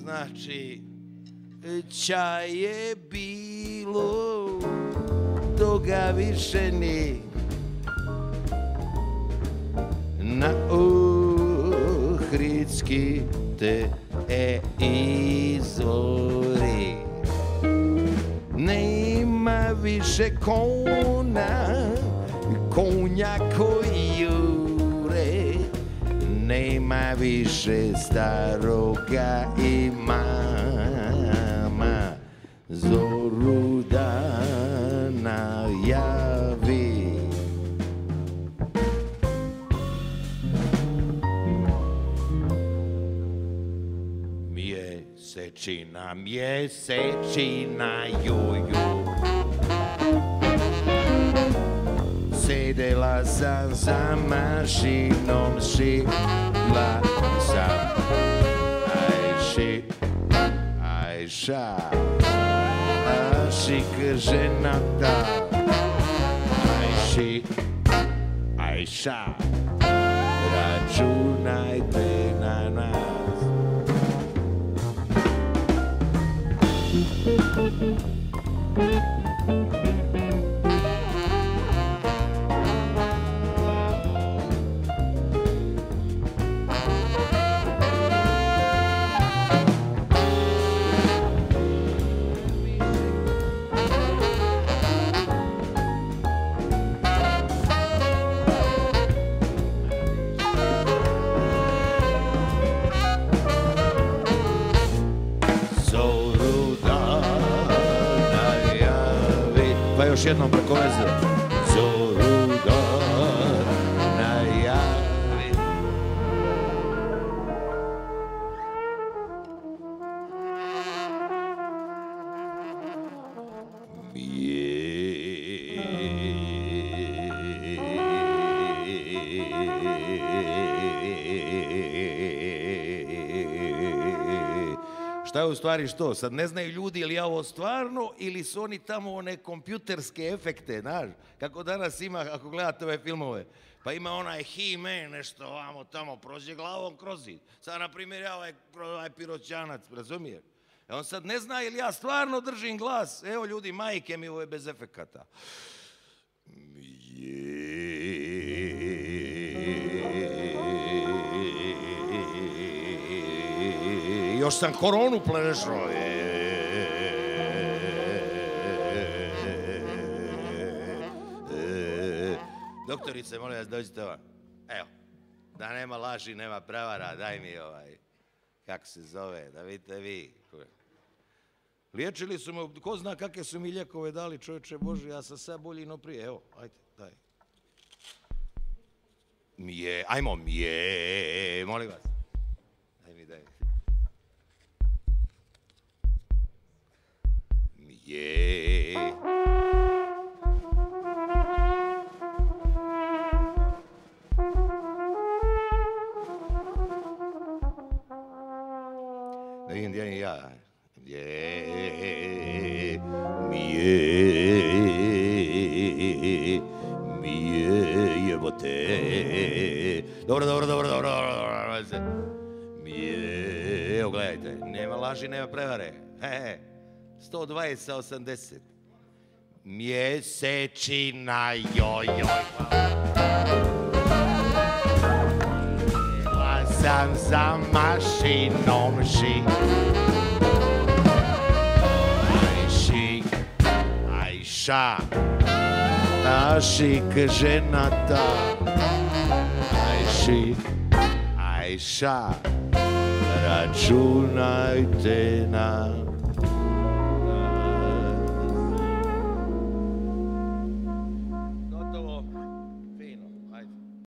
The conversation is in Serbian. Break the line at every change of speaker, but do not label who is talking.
Znači, čaj je bilo, toga više ni na Ohridski te izvori. Nema više konja koji jure, nema više staroga imama, zoru da najavi. Mjesečina, juju, sedela sam za mašinom, šila sam, Ajša, šik ženata, Ajša, računajte na nas. Još jednom preko veze. Zoru da najavi. Šta je u stvari što? Sad ne znaju ljudi ili ja ovo stvarno ili su oni tamo one kompjuterske efekte, znaš? Kako danas ima, ako gledate ove filmove, pa ima onaj He-Man nešto ovamo tamo, prođe glavom kroz zid. Sad, na primjer, ja ovaj piroćanac, razumiješ? On sad ne zna ili ja stvarno držim glas. Evo ljudi, majke mi, ovo je bez efekata. Još sam koronu prešao. Doktorice, molim vas, dođite vam. Evo, da nema laži, nema prevara, daj mi kako se zove, da vidite vi. Liječili su me, ko zna kakve su mi lijekove dali, čovječe Bože, ja sam sad bolji no prije. Evo, ajde, daj. Ajmo, molim vas. Daj mi. Da vidim gdje ja. Jebote. Dobro. Evo gledajte, nema laži, nema prevare. 120 sa 80. Mjesečina, joj. Sam za mašinom Ajša, šik ženata, Ajša, računajte na